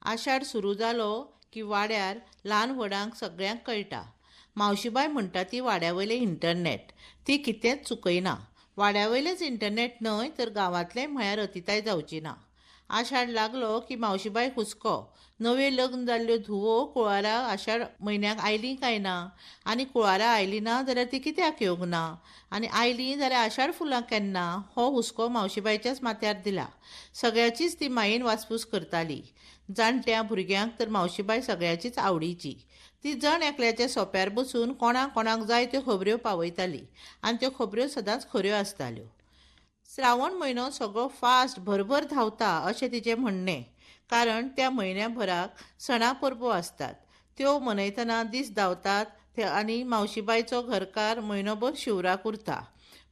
आषाढ सुरू जालो की वाड्यार ल्हान व्हडांक सगळ्यांक कळटा. मावशीबाय म्हणटा ती वाड्यावयलें इंटरनेट ती कितेंच चुकयना. वाड्यावयलेंच इंटरनेट न्हय तर गांवांतलेंय म्हळ्यार अतिताय जावची ना. आषाढ लागलो की मावशीबाय हुस्को. नव्यो लग्न जाल्ल्यो धुवो कुळारां आषाढ म्हयन्याक आयलीं काय ना, आनी कुळारां आयलीं ना जाल्यार ती कित्याक येवंक ना, आनी आयलीं जाल्यार आषाढ फुलां केन्ना, हो हुस्को मावशीबायच्याच माथ्यार दिला. सगळ्याचीच ती मायेन वासपूस करताली. जाणट्या भुरग्यांक तर मावशीबाय सगळ्याचीच आवडीची. ती जण एकल्याच्या सोंप्यार बसून कोणाक कोणाक जाय त्यो खबऱ्यो पावयताली आनी त्यो खबऱ्यो सदांच खऱ्यो आसताल्यो. श्रावण म्हयनो सगळो फास्ट भरभर धांवता अशें तिचें म्हणणें. कारण त्या म्हयन्याभराक सणां परबो आसतात, त्यो मनयतना दीस धांवतात आनी मावशीबायचो घरकार म्हयनोभर शिवराक उरता.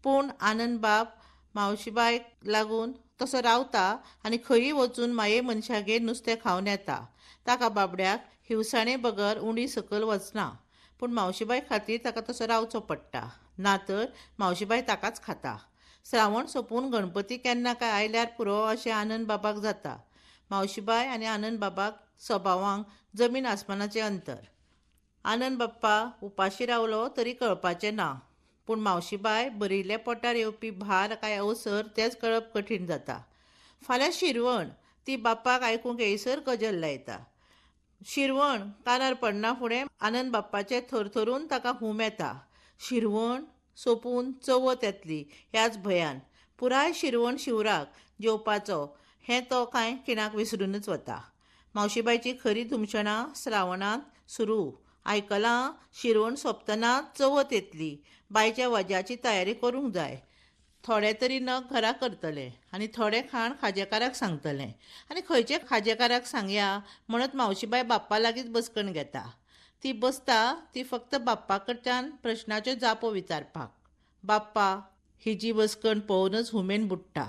पूण आनंद बाब मावशीबायक लागून तसो रावता आनी खंयी वचून माये मनशागेर नुस्तें खावन येता. ताका बाबड्याक हिवसाणे बगर उंडी सकयल वचना. पूण मावशीबाय खातीर ताका तसो रावचो पडटा, ना तर मावशीबाय ताकाच खाता. श्रावण सोंपून गणपती केन्ना काय आयल्यार पुरो अशें आनंद बाबाक जाता. मावशीबाय आनी आनंद बाबाक सभावांक जमीन आसमानाचें अंतर. आनंद बाप्पा उपाशी रावलो तरी कळपाचें ना, पूण मावशीबाय भरिल्ल्या पोटार येवपी भार काय अवसर तेंच कळप कठीण जाता. फाल्यां शिरवण ती बाप्पाक आयकूंक येयसर गजल लायता. शिरवण कानार पडना फुडें आनंद बाप्पाचें थरथरून ताका हूम येता. शिरवण सोंपून चवथ येतली ह्याच भंयान. पुराय शिरवण शिवराक जेवपाचो हें तो कांय खिणाक विसरूनच वता. मावशीबायची खरी धुमशणां श्रावणांत सुरू. आयकलां, शिरवण सोंपतनाच चवथ येतली. बायच्या वाज्याची तयारी करूंक जाय. थोडे तरी नग घरा करतले आनी थोडे खाण खाजेकाराक सांगतले आनी खंयचे खाजेकाराक सांगया म्हणत मावशीबाय बाप्पा लागींच बसकण घेता. ती बसता ती फक्त बाप्पा कडच्यान प्रश्नाच्यो जापो विचारपाक. बाप्पा हिची बसकण पळोवनच हुमेन बुडटा.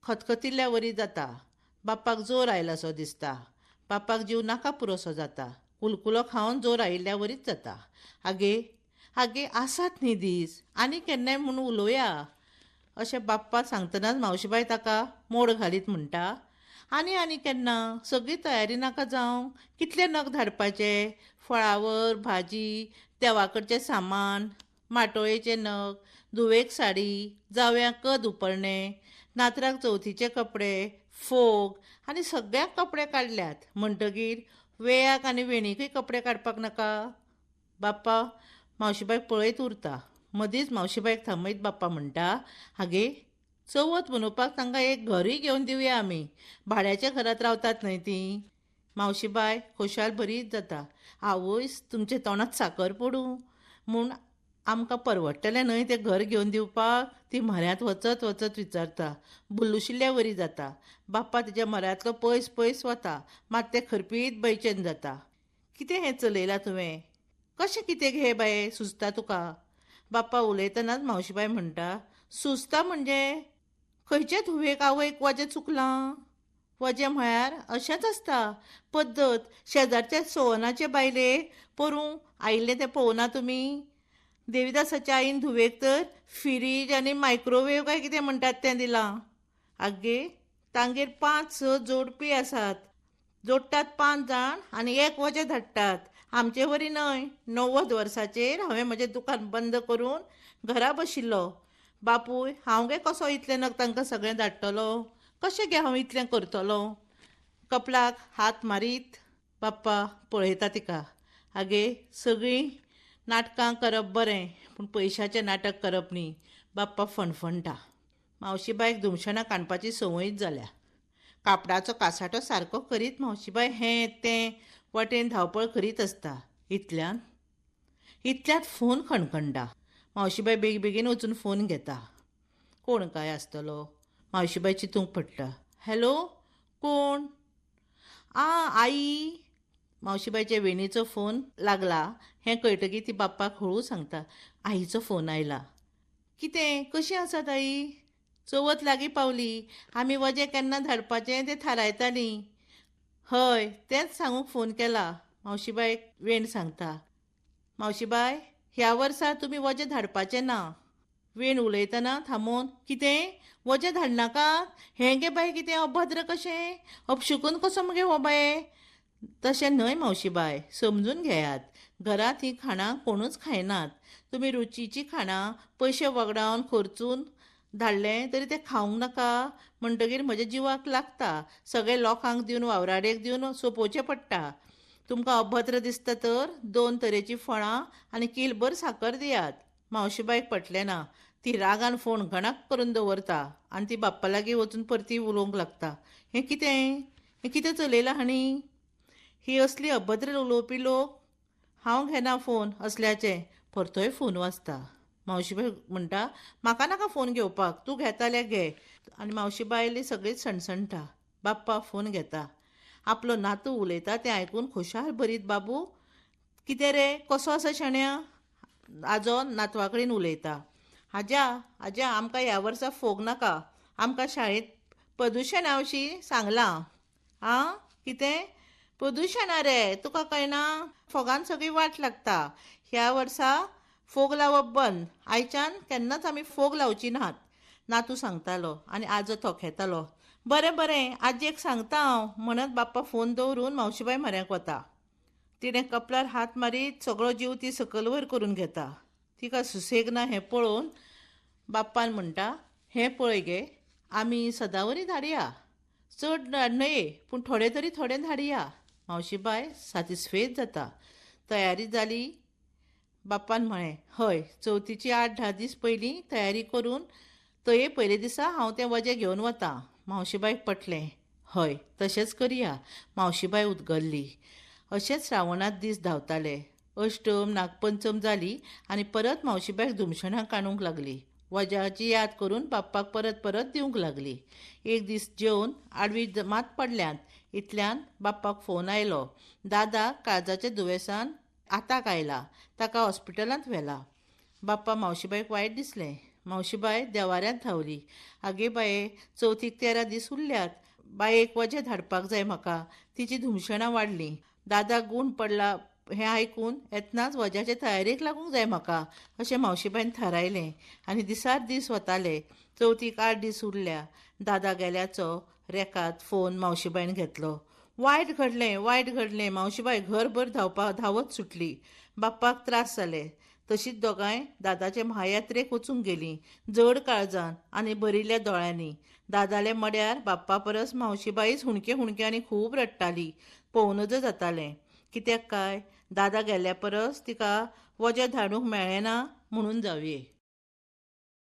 खतखतिल्ल्या वरी जाता. बाप्पाक जोर आयलासो दिसता. बाप्पाक जीव नाका पुरोसो जाता. कुलकुलो खावन जोर आयिल्ल्या वरीच जाता. आगे आगे आसात न्ही दीस, आनी केन्नाय म्हूण उलोवया अशें बाप्पा सांगतनाच मावशीबाय ताका मोड घालीत म्हणटा, आनी आनी केन्ना, सगळी तयारी नाका जावंक, कितले नग धाडपाचे, फळावर भाजी, देवा कडचें सामान, माटोळेचे नग, धुवेक साडी, जावयांक कद उपरणे, नातराक चवथीचे कपडे, फोग आनी सगळ्याक कपडे काडल्यात म्हणटगीर वेळाक आनी वेणीकय कपडे काडपाक नाका. बाप्पा मावशीबाय पळयत उरता. मदींच मावशीबायक थांबयत बाप्पा म्हणटा, आगे चवथ मनोवपाक तांकां एक घरूय घेवन दिवया आमी. भाड्याच्या घरांत रावतात न्हय तीं. मावशीबाय खोशाल भरीत जाता. आवयस तुमच्या तोंडांत साकर पडूं म्हूण आमकां परवडटलें न्हय तें घर घेवन दिवपाक, ती म्हऱ्यांत वचत वचत विचारता. बुल्लुशिल्ल्या वरी जाता. बाप्पा तिच्या म्हऱ्यांतलो पयस पयस वता, मात तें खरपीत बेचैन जाता. कितें हें चलयलां तुवें? कशें कितें गे बाये सुचता तुका? बाप्पा उलयतनाच मावशीबाय म्हणटा, सुचता म्हणजे खंयचे धुवेक आवयक वजें चुकलां? वजें म्हळ्यार अशेंच आसता पद्दत. शेजारच्या सवनाचे बायलेक परूं आयिल्लें तें पळोवना तुमी? देविदासाच्या आईन धुवेक तर फिरीज आनी मायक्रोवेव काय कितें म्हणटात तें दिलां. आगे तांगेर 5-6 जोडपी आसात. जोडटात 5 जाण आनी एक वजें धाडटात. आमचे वरी न्हय. 90 वर्साचेर हांवें म्हजें दुकान बंद करून घरा बशिल्लो. बापूय हांव गे कसो इतले नग तांकां सगळें धाडटलो? कशें गे हांव इतलें करतलो? कपलाक हात मारीत बाप्पा पळयता तिका. आगे सगळीं नाटकां करप बरें, पूण पयशाचें नाटक करप न्ही. बाप्पा फणफणटा. मावशीबायक धुमशणां काडपाची संवयच जाल्या. कापडाचो कासाटो सारको करीत मावशीबाय हें तें वाटेन धांवपळ करीत आसता. इतल्यांत फोन खणखणटा. मावशीबाय बेगीन वचून फोन घेता. कोण काय आसतलो? मावशीबाय चिंतूंक पडटा. हॅलो, कोण? आई. मावशीबायच्या वेणीचो फोन लागला हें कळटकीर ती बाप्पाक हळू सांगता, आईचो फोन आयला. कितें, कशी आसात आई? चवथ लागीं पावली. आमी वजें केन्ना धाडपाचें तें थारायतालीं. हय, तेंच सांगूंक फोन केला. मावशीबायक वेण सांगता. मावशीबाय ह्या वर्सा तुमी वजें धाडपाचें ना. वेण उलयतना थांबून कितें वजें धाडनाकात हें गे बाय कितें अभद्र कशें अपशुकून कसो मगे हो बाये तशें न्हय मावशीबाय समजून घेयात घरांत ही खाणां कोणूच खायनात तुमी रुचीची खाणां पयशे वगडावन खर्चून धाडलें तरी तें खावंक नाका म्हणटगीर म्हज्या जिवाक लागता सगळे लोकांक दिवन वावराडेक दिवन सोंपोवचें पडटा तुमकां अभद्र दिसता तर 2 तरेचीं फळां आनी किलभर साकर दियात मावशीबायक पटलें ना ती रागान फोन घणाक करून दवरता आनी ती बाप्पा लागीं वचून परती उलोवंक लागता हें कितें चलयलां हाणी ही असली अभद्र उलोवपी लोक हांव घेना फोन असल्याचें परतोय फोन वाजता मावशीबाय म्हणटा म्हाका नाका फोन घेवपाक तूं घेता जाल्यार घे आनी मावशीबायली सगळीच सणसणटा बाप्पा फोन घेता आपलो नातू उलयता तें आयकून खुशाल भरीत बाबू कितें रे कसो आसा शाण्या आजो नातवा कडेन उलयता आज्या आमकां ह्या वर्सा फोग नाका आमकां शाळेंत प्रदुशणा विशीं सांगलां आं कितें प्रदुशणा रे तुका कळना फोगान सगळी वाट लागता ह्या वर्सा फोग लावप बंद आयच्यान केन्नाच आमी फोग लावची नात नातू सांगतालो आनी आजो थोखेतालो बरें आजयेक सांगता हांव म्हणत बाप्पा फोन दवरून मावशीबाय म्हऱ्याक वता तिणें कपलार हात मारीत सगळो जीव ती सकयल वयर करून घेता तिका सुसेग ना हें पळोवन बाप्पान म्हणटा हें पळय गे आमी सदांवरी धाडया चड न्हये पूण थोडें धाडया मावशीबाय सॅटिस्फायड जाता तयारी जाली बाप्पान म्हळें हय चवथीची 8-10 दीस पयलीं तयारी करून तये पयले दिसा हांव तें वजें घेवन वतां मावशीबायक पटलें हय तशेंच करया मावशीबाय उदगल्ली अशेंच श्रावणांत दीस धांवताले अष्टम नागपंचम जाली आनी परत मावशीबायक धुमशणां काडूंक लागली वज्याची याद करून बाप्पाक परत दिवंक लागली एक दीस जेवन आडवी मात पडल्यांत इतल्यान बाप्पाक फोन आयलो दादा काळजाच्या दुयेंसान आताक आयला ताका हॉस्पिटलांत व्हेला बाप्पा मावशीबायक वायट दिसलें मावशीबाय देवाऱ्यांत धांवली आगे बाये चवथीक 13 दीस उरल्यात बायेक वजें धाडपाक जाय म्हाका तिची धुमशणां वाडलीं दादाक गूण पडला हें आयकून येतनाच वज्याचे तयारेक लागूंक जाय म्हाका अशें मावशीबायन थारायलें आनी दिसार दीस वताले चवथीक 8 दीस उरल्या दादा गेल्याचो रेकात फोन मावशीबायन घेतलो वायट घडलें मावशीबाय घरभर धांवत सुटली बाप्पाक त्रास जाले तशीच दोगांय दादाचे म्हायात्रेक वचूंक गेलीं जड काळजान आनी भरिल्ल्या दोळ्यांनी दादाले मड्यार बाप्पा परस मावशीबाईच हुणके आनी खूब रडटाली पळोवनूच जातालें कित्याक काय दादा गेल्या परस तिका वजें धाडूंक मेळ्ळें ना म्हणून जावये